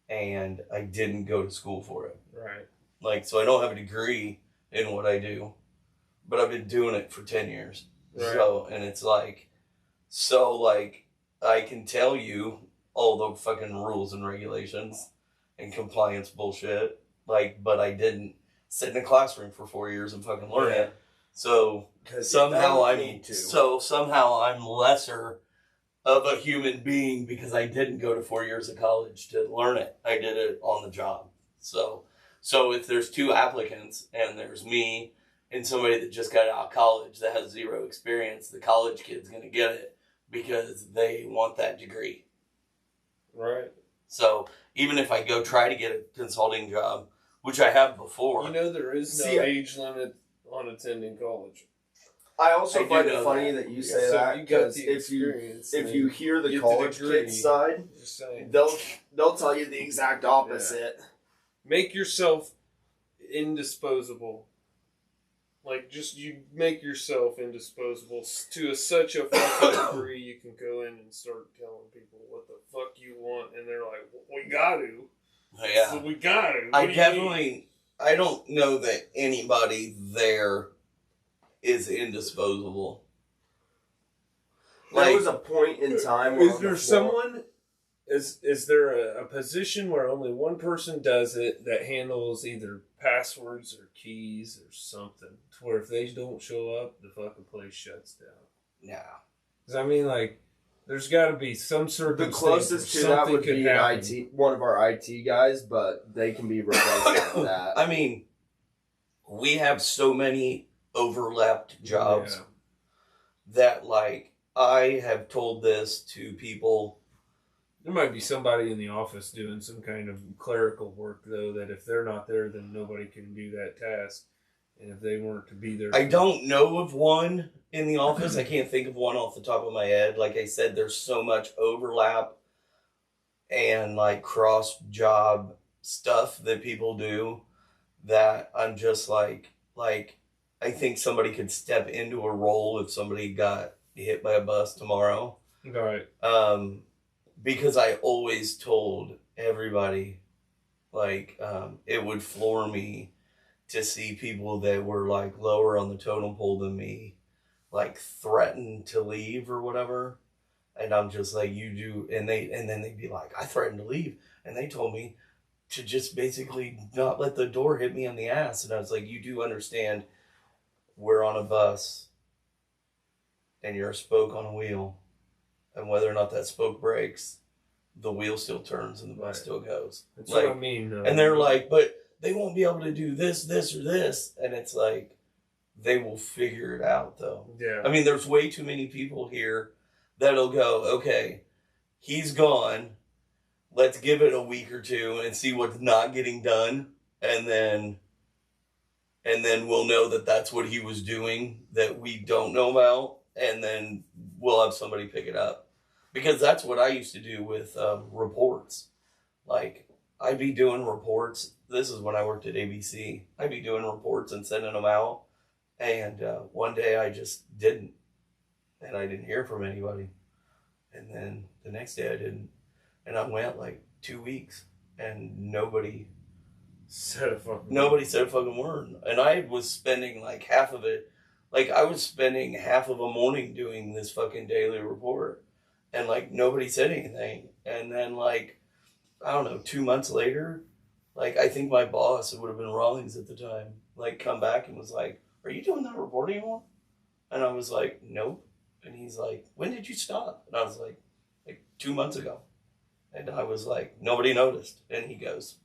and I didn't go to school for it. Right. Like, so I don't have a degree in what I do, but I've been doing it for 10 years. Right. So, and it's like, I can tell you all the fucking rules and regulations and compliance bullshit, like, but I didn't sit in a classroom for 4 years and fucking learn it. So somehow I'm lesser of a human being because I didn't go to 4 years of college to learn it. I did it on the job. So if there's two applicants and there's me and somebody that just got out of college that has zero experience, the college kid's going to get it because they want that degree. Right. So even if I go try to get a consulting job, which I have before. You know, there is no age limit on attending college. I also I find do it know funny that. that you say So that you got because the if you experience, hear the get the college degree. kid side, Just saying. they'll tell you the exact opposite. Make yourself indisposable. Like, just you make yourself indisposable to such a fucking degree you can go in and start telling people what the fuck you want, and they're like, well, we got to. Yeah. So we got to. I don't know that anybody there is indisposable. There was a point in time where Is there someone... Is there a position where only one person does it that handles either passwords or keys or something, to where if they don't show up, the fucking place shuts down? Yeah. Because I mean, like, there's got to be some circumstance. The closest to that would be one of our IT guys, but they can be replaced after that. I mean, we have so many overlapped jobs that, like, I have told this to people. There might be somebody in the office doing some kind of clerical work, though, that if they're not there, then nobody can do that task. And if they weren't to be there... I don't know of one in the office. I can't think of one off the top of my head. Like I said, there's so much overlap and, like, cross-job stuff that people do that I'm just like, I think somebody could step into a role if somebody got hit by a bus tomorrow. Right. Because I always told everybody, like, it would floor me to see people that were, like, lower on the totem pole than me, like, threaten to leave or whatever. And I'm just like, you do. And then they'd be like, I threatened to leave. And they told me to just basically not let the door hit me on the ass. And I was like, you do understand we're on a bus and you're a spoke on a wheel. And whether or not that spoke breaks, the wheel still turns and the bus still goes. That's like, what I mean. And they're like, but they won't be able to do this, or this. And it's like, they will figure it out, though. Yeah. I mean, there's way too many people here that'll go, okay, he's gone. Let's give it a week or two and see what's not getting done. And then we'll know that that's what he was doing that we don't know about. And then we'll have somebody pick it up. Because that's what I used to do with reports. Like, I'd be doing reports. This is when I worked at ABC. I'd be doing reports and sending them out. And one day I just didn't. And I didn't hear from anybody. And then the next day I didn't. And I went like 2 weeks. And nobody said a fucking word. And I was spending like half of it. Like, I was spending half of a morning doing this fucking daily report. And, like, nobody said anything. And then, like, I don't know, 2 months later, like, I think my boss, it would have been Rawlings at the time, like, come back and was like, are you doing that report anymore? And I was like, nope. And he's like, when did you stop? And I was like 2 months ago. And I was like, nobody noticed. And he goes,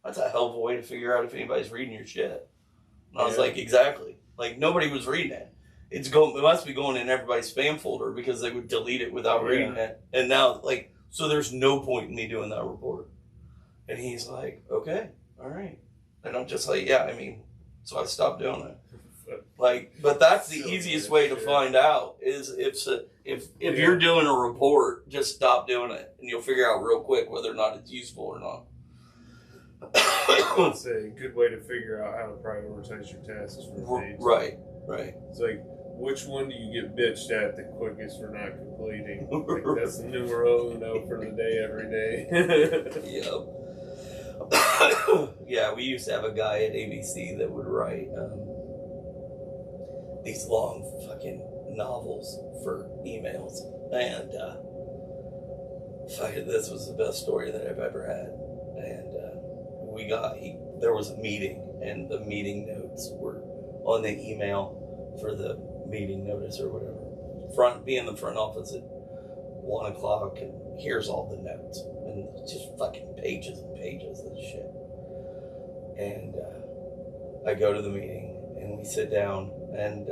that's a hell of a way to figure out if anybody's reading your shit. And I was like, exactly. Like, nobody was reading it. It must be going in everybody's spam folder because they would delete it without reading it. And now, like, so there's no point in me doing that report. And he's like, okay, all right. And I'm just like, yeah, I mean, so I stopped doing it. Like, but that's the easiest way to find out is if you're doing a report, just stop doing it and you'll figure out real quick whether or not it's useful or not. It's a good way to figure out how to prioritize your tasks for the day. Right. It's like, which one do you get bitched at the quickest for not completing? Like, that's the numero uno for the day every day. Yep. Yeah, we used to have a guy at ABC that would write these long fucking novels for emails. And this was the best story that I've ever had. And there was a meeting, and the meeting notes were on the email for the meeting notice or whatever. Be in the front office at 1 o'clock, and here's all the notes. And just fucking pages and pages of shit. And I go to the meeting, and we sit down, and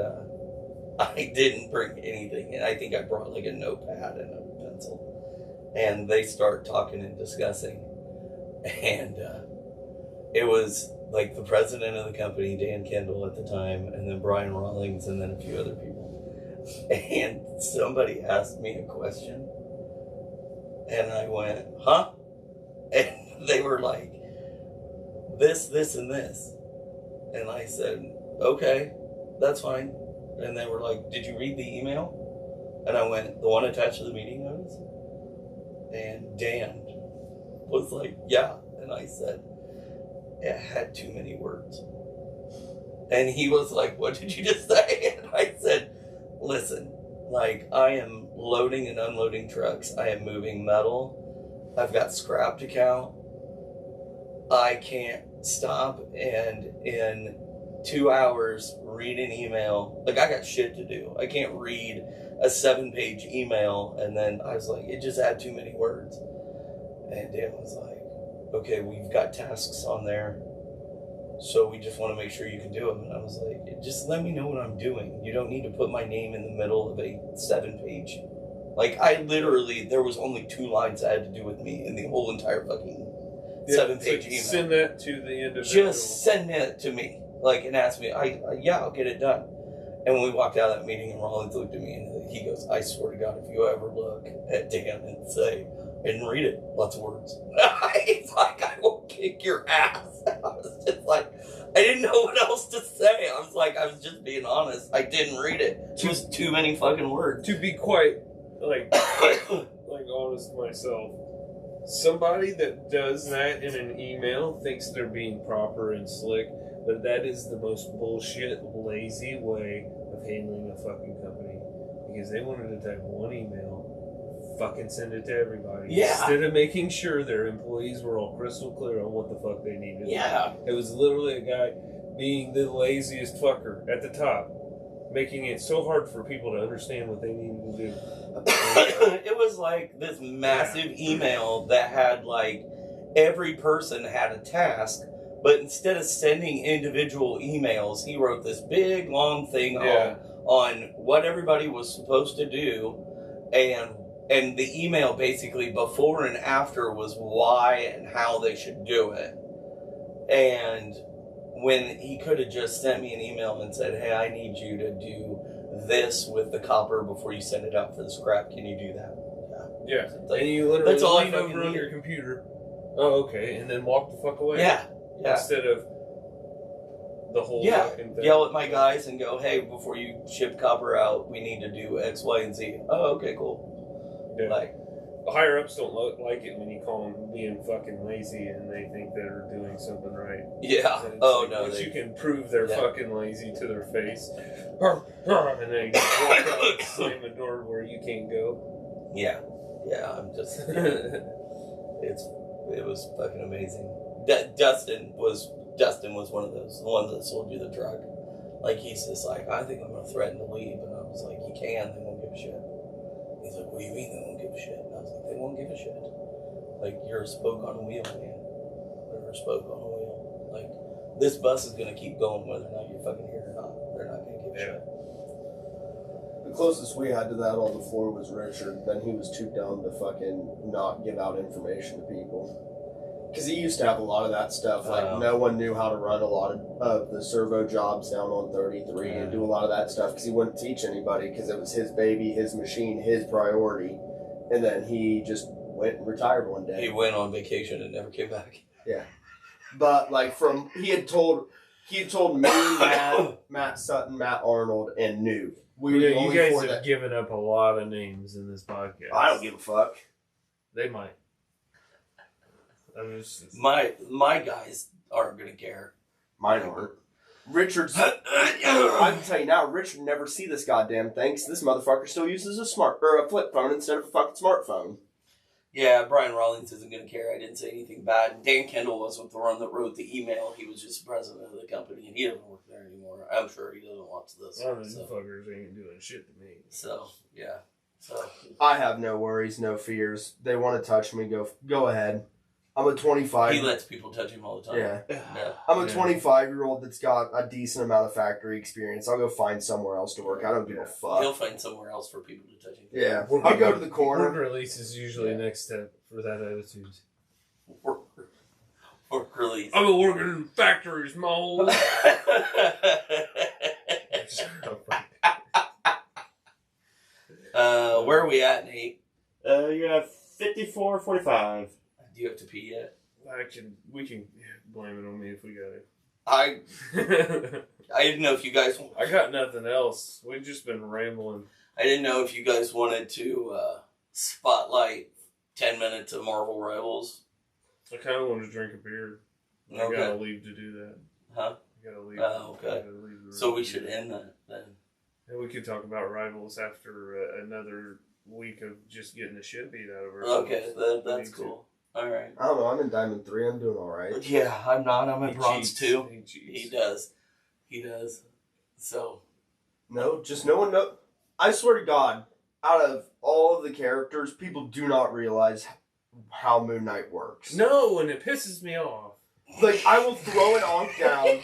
I didn't bring anything. And I think I brought like a notepad and a pencil. And they start talking and discussing. And it was like the president of the company, Dan Kendall at the time, and then Brian Rawlings, and then a few other people. And somebody asked me a question, and I went, huh? And they were like, this, and this. And I said, okay, that's fine. And they were like, did you read the email? And I went, the one attached to the meeting notice? And Dan was like, yeah. And I said, it had too many words. And he was like, what did you just say? And I said, listen, like, I am loading and unloading trucks. I am moving metal. I've got scrap to count. I can't stop and in 2 hours read an email. Like, I got shit to do. I can't read a 7-page email. And then I was like, it just had too many words. And Dan was like, okay, we've got tasks on there, so we just want to make sure you can do them. And I was like, just let me know what I'm doing. You don't need to put my name in the middle of a 7-page. Like, I literally, there was only 2 lines I had to do with me in the whole entire fucking 7-page email. Send that to the individual. Just send it to me. Like, and ask me, yeah, I'll get it done. And when we walked out of that meeting, and Rollins looked at me and he goes, I swear to God, if you ever look at Dan and say, I didn't read it, lots of words. He's like, I will kick your ass. I was just like, I didn't know what else to say. I was like, I was just being honest. I didn't read it. It was too many fucking words. To be quite, like honest myself, somebody that does that in an email thinks they're being proper and slick, but that is the most bullshit, lazy way of handling a fucking company. Because they wanted to type one email, fucking send it to everybody. Yeah. Instead of making sure their employees were all crystal clear on what the fuck they needed. Yeah. It was literally a guy being the laziest fucker at the top, making it so hard for people to understand what they needed to do. It was like this massive email that had like every person had a task, but instead of sending individual emails, he wrote this big long thing on what everybody was supposed to do, and the email basically before and after was why and how they should do it. And when he could have just sent me an email and said, hey, I need you to do this with the copper before you send it out for the scrap. Can you do that? Yeah. Like, and you literally that's all lean over on your computer. Oh, okay. And then walk the fuck away. Yeah. Instead of the whole fucking thing. Yell at my guys and go, hey, before you ship copper out, we need to do X, Y, and Z. Oh, okay, cool. Yeah. Like, the higher ups don't like it when you call them being fucking lazy and they think they're doing something right. yeah. Oh like, no. Once you can prove they're fucking lazy to their face, and they walk out and slam a door where you can't go. Yeah. Yeah. I'm just. It was fucking amazing. Dustin was one of those, the ones that sold you the truck. Like, he's just like, I think I'm gonna threaten to leave, and I was like, you can. They won't give a shit. He's like, what do you mean they won't give a shit? And I was like, they won't give a shit. Like, you're a spoke on a wheel, man. You're a spoke on a wheel. Like, this bus is gonna keep going whether or not you're fucking here or not. They're not gonna give a shit. The closest we had to that on the floor was Richard. Then he was too dumb to fucking not give out information to people. Because he used to have a lot of that stuff. Like, no one knew how to run a lot of the servo jobs down on 33 and do a lot of that stuff because he wouldn't teach anybody because it was his baby, his machine, his priority. And then he just went and retired one day. He went on vacation and never came back. Yeah. But, like, he had told me, Matt Sutton, Matt Arnold, and New. You guys have given up a lot of names in this podcast. I don't give a fuck. They might. My guys aren't gonna care. Mine aren't. Richard's. I can tell you now, Richard never see this goddamn thing. Cause this motherfucker still uses a flip phone instead of a fucking smartphone. Yeah, Brian Rawlings isn't gonna care. I didn't say anything bad. Dan Kendall wasn't the one that wrote the email. He was just the president of the company, and he doesn't work there anymore. I'm sure he doesn't watch this. Well, these fuckers ain't doing shit to me. So yeah. So I have no worries, no fears. They want to touch me. Go ahead. I'm a 25. He lets people touch him all the time. Yeah. I'm a 25-year-old that's got a decent amount of factory experience. I'll go find somewhere else to work. I don't give a fuck. He'll find somewhere else for people to touch him. Yeah. I'll go to the corner. Work release is usually next step for that attitude. Pork release. I've been working in factories, Mo. Where are we at, Nate? You're at 54:45. Do you have to pee yet? We can blame it on me if we got it. I didn't know if you guys... I got nothing else. We've just been rambling. I didn't know if you guys wanted to spotlight 10 minutes of Marvel Rivals. I kind of want to drink a beer. I Okay. gotta leave to do that. Huh? I gotta leave. Oh, okay. I gotta leave the So room we to should do that. end that then. And we could talk about Rivals after another week of just getting the shit beat out of her. Okay, that's cool. Alright. I don't know. I'm in Diamond 3. I'm doing all right. Yeah, I'm not. I'm in He Bronze cheats. 2. He cheats. He does. He does. So... No, just no one know. I swear to God, out of all of the characters, people do not realize how Moon Knight works. No, and it pisses me off. Like, I will throw an Ankh down,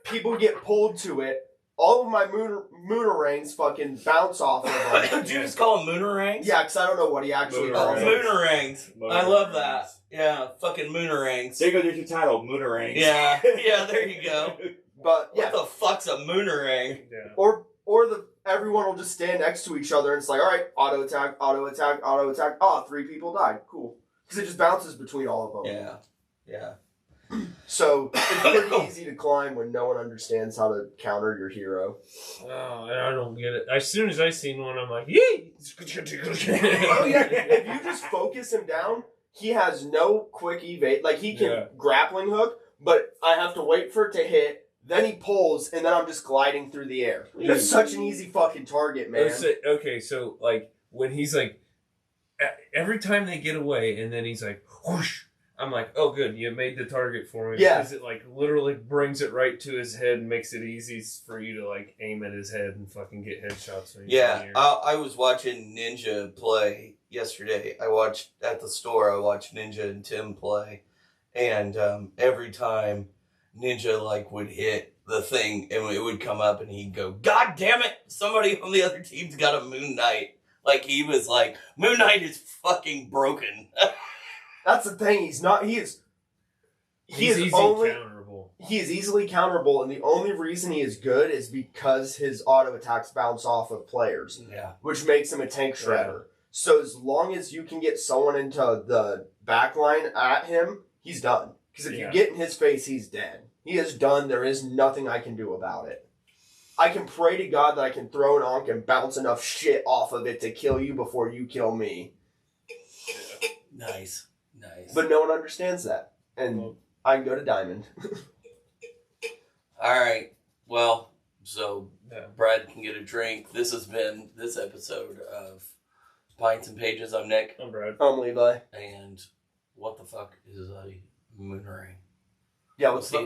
people get pulled to it, all of my Moonerangs fucking bounce off of them. Did you just call him Moonerangs? Yeah, because I don't know what he actually Oh, calls them. Moonerangs. I love that. Moonerangs. Yeah, fucking Moonerangs. There goes your title, Moonerangs. Yeah, yeah, there you go. But, yeah. What the fuck's a Moonerang? Yeah. Or everyone will just stand next to each other and it's like, alright, auto attack, auto attack, auto attack. Oh, 3 people died. Cool. Because it just bounces between all of them. Yeah, yeah. So, it's pretty easy to climb when no one understands how to counter your hero. Oh, and I don't get it. As soon as I seen one, I'm like, yee! Oh yeah, if you just focus him down, he has no quick evade. Like, he can grappling hook, but I have to wait for it to hit, then he pulls, and then I'm just gliding through the air. It's such an easy fucking target, man. Okay, so, like, when he's like, every time they get away, and then he's like, whoosh, I'm like, oh, good, you made the target for me. Yeah. Because it, like, literally brings it right to his head and makes it easy for you to, like, aim at his head and fucking get headshots. When he's in the air. I was watching Ninja play yesterday. I watched Ninja and Tim play. And every time Ninja, like, would hit the thing, and it would come up, and he'd go, God damn it, somebody on the other team's got a Moon Knight. Like, he was like, Moon Knight is fucking broken. That's the thing. He is easy only counterable. he is easily counterable, and the only reason he is good is because his auto attacks bounce off of players, Yeah. which makes him a tank shredder. So as long as you can get someone into the back line at him, he's done. Because if you get in his face, he's dead. He is done. There is nothing I can do about it. I can pray to God that I can throw an Ankh and bounce enough shit off of it to kill you before you kill me. Nice. But no one understands that. And I can go to Diamond. All right. Well, so Brad can get a drink. This has been this episode of Pints and Pages. I'm Nick. I'm Brad. I'm Levi. And what the fuck is a Moonerang? Yeah, what's the